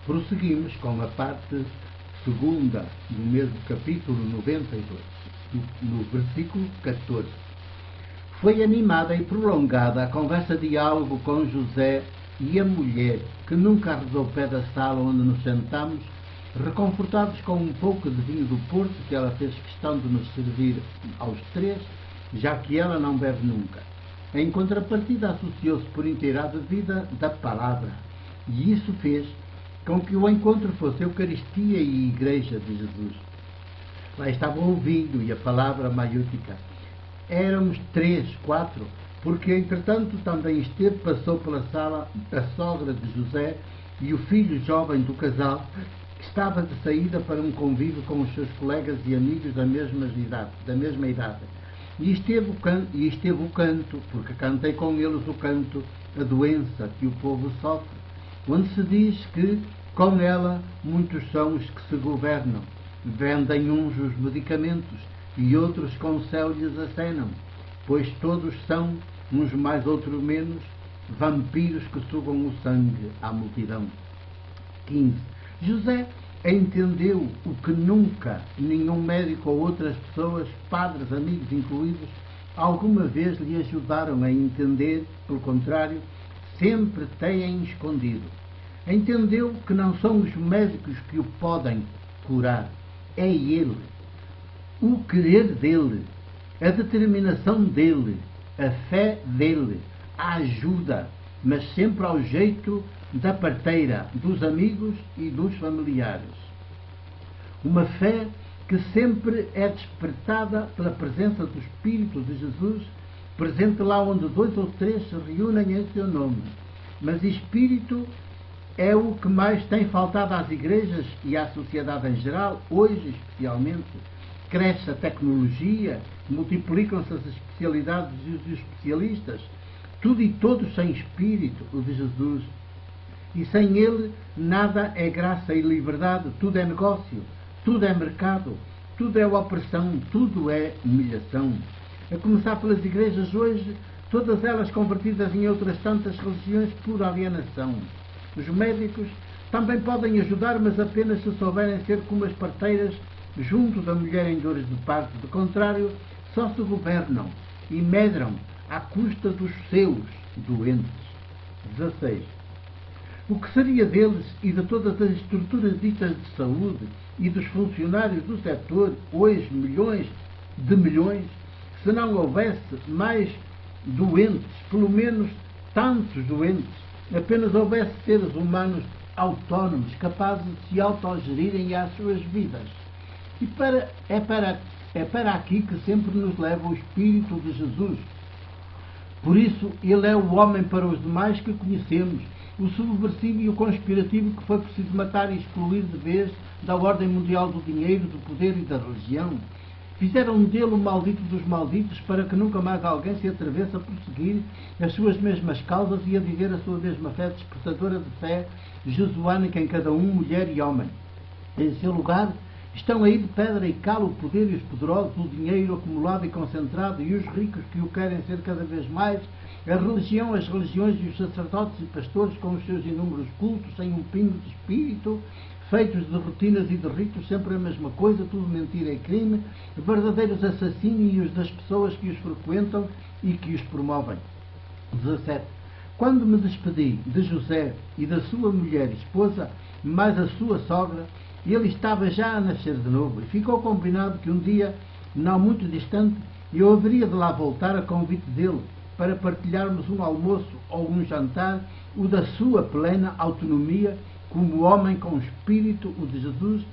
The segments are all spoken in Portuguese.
Prosseguimos com a parte segunda do mesmo capítulo 92, no versículo 14. Foi animada e prolongada a conversa-diálogo com José e a mulher, que nunca arredou o pé da sala onde nos sentamos, reconfortados com um pouco de vinho do Porto que ela fez questão de nos servir aos três, já que ela não bebe nunca. Em contrapartida, associou-se por inteirado à vida da palavra, e isso fez com que o encontro fosse Eucaristia e Igreja de Jesus. Lá estavam ouvindo, e a palavra maiútica. Éramos 3, 4, porque entretanto também esteve, passou pela sala a sogra de José e o filho jovem do casal, que estava de saída para um convívio com os seus colegas e amigos da mesma idade. E esteve o canto, porque cantei com eles o canto, a doença que o povo sofre, onde se diz que com ela muitos são os que se governam, vendem uns os medicamentos e outros com céu lhes acenam, pois todos são, uns mais outros menos, vampiros que sugam o sangue à multidão. 15. José entendeu o que nunca nenhum médico ou outras pessoas, padres, amigos incluídos, alguma vez lhe ajudaram a entender, pelo contrário, sempre têm escondido. Entendeu que não são os médicos que o podem curar, é ele, o querer dele, a determinação dele, a fé dele, a ajuda, mas sempre ao jeito da parteira, dos amigos e dos familiares. Uma fé que sempre é despertada pela presença do Espírito de Jesus, presente lá onde 2 ou 3 se reúnem em seu nome. Mas Espírito é o que mais tem faltado às igrejas e à sociedade em geral, hoje especialmente. Cresce a tecnologia, multiplicam-se as especialidades e os especialistas, tudo e todos sem Espírito, o de Jesus. E sem ele nada é graça e liberdade, tudo é negócio, tudo é mercado, tudo é opressão, tudo é humilhação. A começar pelas igrejas hoje, todas elas convertidas em outras tantas religiões por alienação. Os médicos também podem ajudar, mas apenas se souberem ser como as parteiras junto da mulher em dores de parto. De contrário, só se governam e medram à custa dos seus doentes. 16. O que seria deles e de todas as estruturas ditas de saúde e dos funcionários do setor, hoje milhões de milhões, se não houvesse mais doentes, pelo menos tantos doentes, apenas houvesse seres humanos autónomos, capazes de se autogerirem às suas vidas? E é para aqui que sempre nos leva o Espírito de Jesus. Por isso, ele é o homem para os demais que conhecemos, o subversivo e o conspirativo que foi preciso matar e excluir de vez da ordem mundial do dinheiro, do poder e da religião. Fizeram dele o maldito dos malditos para que nunca mais alguém se atrevesse a prosseguir as suas mesmas causas e a viver a sua mesma fé despertadora de fé jesuânica em cada um, mulher e homem. Em seu lugar, estão aí de pedra e cal o poder e os poderosos, o dinheiro acumulado e concentrado e os ricos que o querem ser cada vez mais, a religião, as religiões e os sacerdotes e pastores com os seus inúmeros cultos, sem um pingo de espírito, feitos de rotinas e de ritos, sempre a mesma coisa, tudo mentira e crime, verdadeiros assassínios das pessoas que os frequentam e que os promovem. 17. Quando me despedi de José e da sua mulher e esposa, mais a sua sogra, ele estava já a nascer de novo, e ficou combinado que um dia, não muito distante, eu haveria de lá voltar a convite dele, para partilharmos um almoço ou um jantar, o da sua plena autonomia, como homem com espírito, o de Jesus,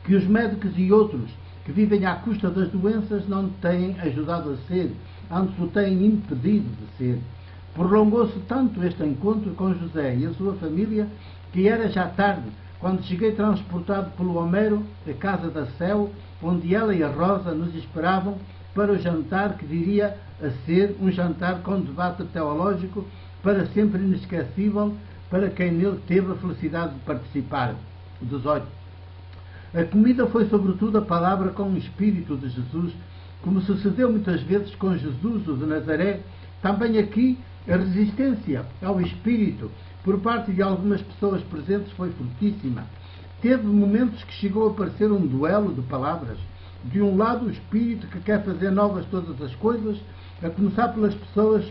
que os médicos e outros que vivem à custa das doenças não têm ajudado a ser, antes o têm impedido de ser. Prolongou-se tanto este encontro com José e a sua família, que era já tarde, quando cheguei transportado pelo Homero à casa da Céu, onde ela e a Rosa nos esperavam para o jantar que viria a ser um jantar com debate teológico para sempre inesquecível para quem nele teve a felicidade de participar. 18. A comida foi sobretudo a palavra com o Espírito de Jesus, como sucedeu muitas vezes com Jesus, o de Nazaré. Também aqui a resistência ao Espírito por parte de algumas pessoas presentes foi fortíssima. Teve momentos que chegou a parecer um duelo de palavras. De um lado, o espírito que quer fazer novas todas as coisas, a começar pelas pessoas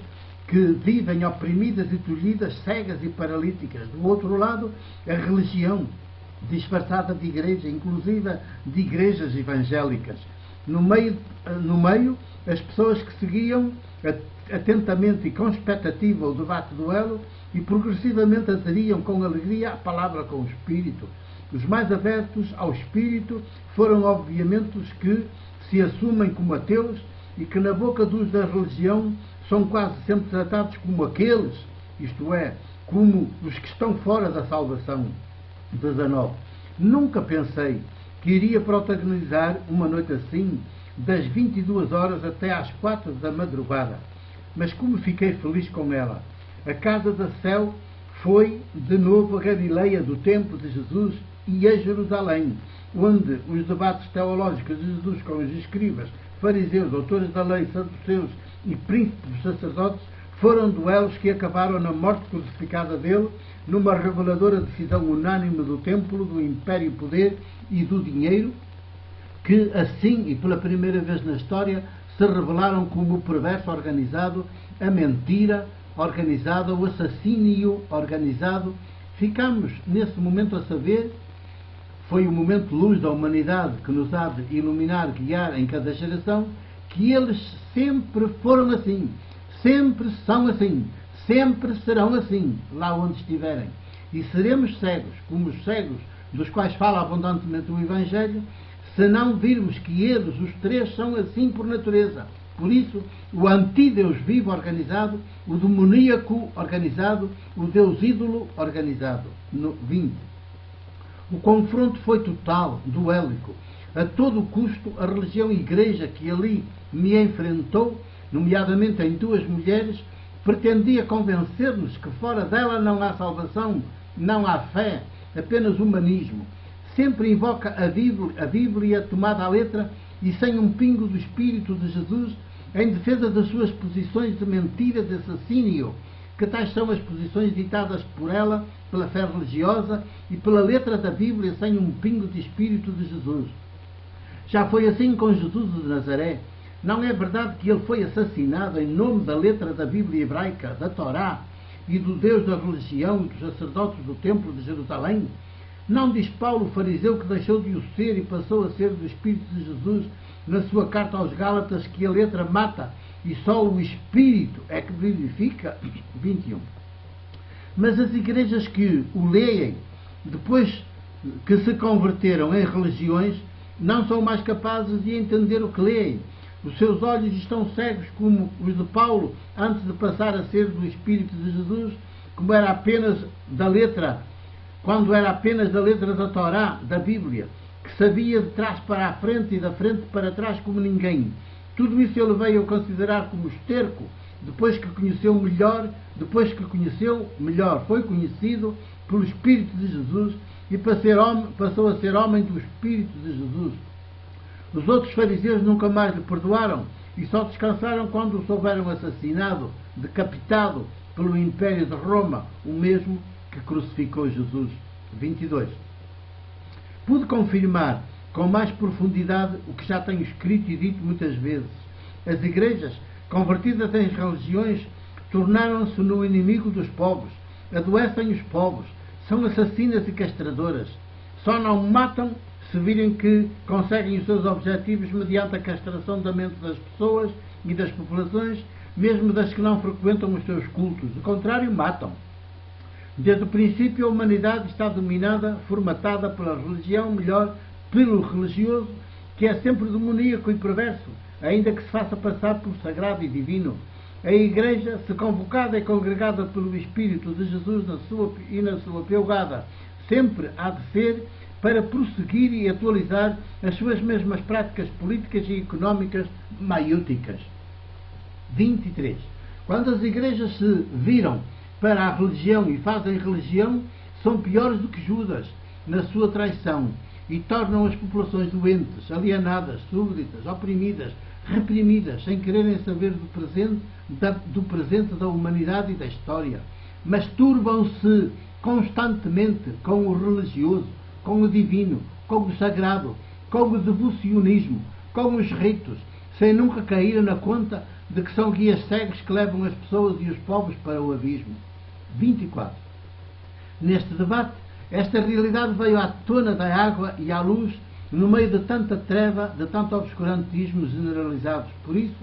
que vivem oprimidas e tolhidas, cegas e paralíticas. Do outro lado, a religião, disfarçada de igreja, inclusive de igrejas evangélicas. No meio, as pessoas que seguiam atentamente e com expectativa o debate-duelo e progressivamente aderiam com alegria à palavra com o Espírito. Os mais abertos ao Espírito foram, obviamente, os que se assumem como ateus e que, na boca dos da religião, são quase sempre tratados como aqueles, isto é, como os que estão fora da salvação. 19. Nunca pensei que iria protagonizar uma noite assim, das 22 horas até às 4 da madrugada. Mas como fiquei feliz com ela. A casa da Céu foi de novo a Galileia do tempo de Jesus e a Jerusalém, onde os debates teológicos de Jesus com os escribas, fariseus, autores da lei, saduceus e príncipes sacerdotes foram duelos que acabaram na morte crucificada dele, numa reveladora decisão unânime do templo, do império poder e do dinheiro, que assim e pela primeira vez na história se revelaram como o perverso organizado, a mentira organizada, o assassínio organizado. Ficamos nesse momento a saber, foi o momento luz da humanidade que nos há de iluminar, guiar em cada geração, que eles sempre foram assim, sempre são assim, sempre serão assim, lá onde estiverem. E seremos cegos, como os cegos dos quais fala abundantemente o Evangelho, se não virmos que eles, os três, são assim por natureza. Por isso, o antideus vivo organizado, o demoníaco organizado, o deus ídolo organizado. 20. O confronto foi total, duélico. A todo custo, a religião e igreja que ali me enfrentou, nomeadamente em duas mulheres, pretendia convencer-nos que fora dela não há salvação, não há fé, apenas humanismo. Sempre invoca a Bíblia tomada à letra e sem um pingo do Espírito de Jesus em defesa das suas posições de mentira, de assassínio, que tais são as posições ditadas por ela, pela fé religiosa e pela letra da Bíblia sem um pingo de Espírito de Jesus. Já foi assim com Jesus de Nazaré. Não é verdade que ele foi assassinado em nome da letra da Bíblia hebraica, da Torá, e do Deus da religião e dos sacerdotes do templo de Jerusalém? Não diz Paulo, o fariseu, que deixou de o ser e passou a ser do Espírito de Jesus na sua carta aos Gálatas, que a letra mata e só o Espírito é que vivifica? 21. Mas as igrejas que o leem, depois que se converteram em religiões, não são mais capazes de entender o que leem. Os seus olhos estão cegos como os de Paulo, antes de passar a ser do Espírito de Jesus, como era apenas da letra, quando era apenas da letra da Torá, da Bíblia, que sabia de trás para a frente e da frente para trás como ninguém. Tudo isso ele veio a considerar como esterco, depois que conheceu melhor, foi conhecido pelo Espírito de Jesus e passou a ser homem do Espírito de Jesus. Os outros fariseus nunca mais lhe perdoaram e só descansaram quando o souberam assassinado, decapitado pelo Império de Roma, o mesmo que crucificou Jesus. 22. Pude confirmar com mais profundidade o que já tenho escrito e dito muitas vezes. As igrejas, convertidas em religiões, tornaram-se no inimigo dos povos, adoecem os povos, são assassinas e castradoras. Só não matam se virem que conseguem os seus objetivos mediante a castração da mente das pessoas e das populações, mesmo das que não frequentam os seus cultos. Do contrário, matam. Desde o princípio, a humanidade está dominada, formatada pela religião, melhor, pelo religioso, que é sempre demoníaco e perverso, ainda que se faça passar por sagrado e divino. A Igreja, se convocada e congregada pelo Espírito de Jesus na sua pelgada, sempre há de ser para prosseguir e atualizar as suas mesmas práticas políticas e económicas maiúticas. 23. Quando as igrejas se viram para a religião e fazem religião, são piores do que Judas na sua traição e tornam as populações doentes, alienadas, súbditas, oprimidas, reprimidas, sem quererem saber do presente da humanidade e da história. masturbam-se constantemente com o religioso, com o divino, com o sagrado, com o devocionismo, com os ritos, sem nunca cair na conta de que são guias cegos que levam as pessoas e os povos para o abismo. 24. Neste debate, esta realidade veio à tona da água e à luz no meio de tanta treva, de tanto obscurantismo generalizados. Por isso,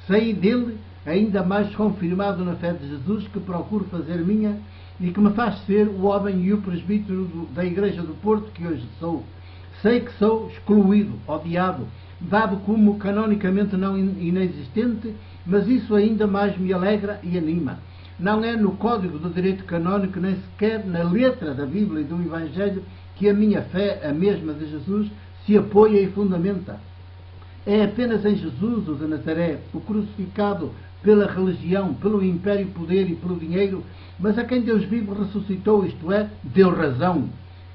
saí dele ainda mais confirmado na fé de Jesus, que procuro fazer minha e que me faz ser o homem e o presbítero da Igreja do Porto que hoje sou. Sei que sou excluído, odiado, dado como canonicamente não inexistente, mas isso ainda mais me alegra e anima. Não é no código do direito canónico, nem sequer na letra da Bíblia e do Evangelho, que a minha fé, a mesma de Jesus, se apoia e fundamenta. É apenas em Jesus, o de Nazaré, o crucificado pela religião, pelo império, poder e pelo dinheiro, mas a quem Deus vivo ressuscitou, isto é, deu razão.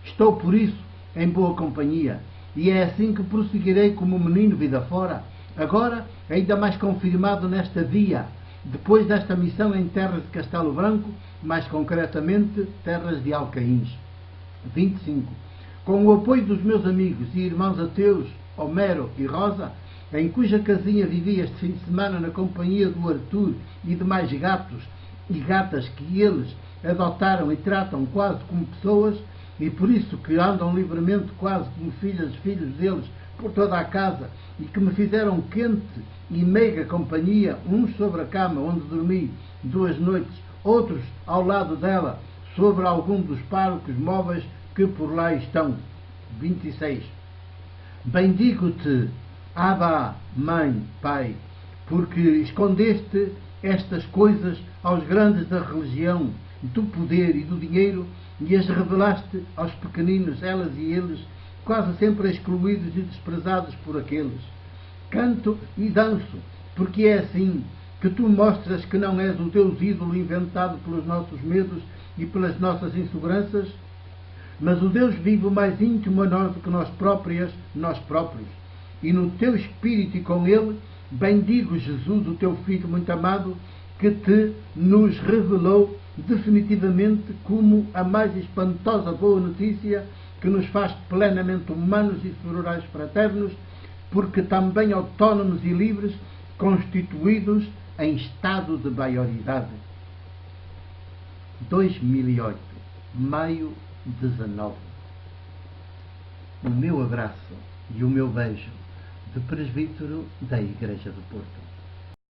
Estou, por isso, em boa companhia, e é assim que prosseguirei como menino vida fora, agora ainda mais confirmado nesta dia, depois desta missão em terras de Castelo Branco, mais concretamente terras de Alcaíns. 25. Com o apoio dos meus amigos e irmãos ateus, Homero e Rosa, em cuja casinha vivi este fim de semana na companhia do Arthur e de mais gatos e gatas que eles adotaram e tratam quase como pessoas, e por isso que andam livremente quase como filhas e filhos deles por toda a casa, e que me fizeram quente e meiga companhia, uns sobre a cama onde dormi 2 noites, outros ao lado dela, sobre algum dos parcos móveis que por lá estão. 26. Bendigo-te, Abba, Mãe, Pai, porque escondeste estas coisas aos grandes da religião, do poder e do dinheiro, e as revelaste aos pequeninos, elas e eles, quase sempre excluídos e desprezados por aqueles. Canto e danço, porque é assim que tu mostras que não és o Deus ídolo inventado pelos nossos medos e pelas nossas inseguranças, mas o Deus vivo mais íntimo a nós do que nós próprios, e no teu Espírito e com ele, bendigo Jesus, o teu Filho muito amado, que te nos revelou definitivamente como a mais espantosa boa notícia que nos faz plenamente humanos e sororais fraternos, porque também autónomos e livres, constituídos em estado de maioridade. 2008, maio 19. O meu abraço e o meu beijo de presbítero da Igreja do Porto.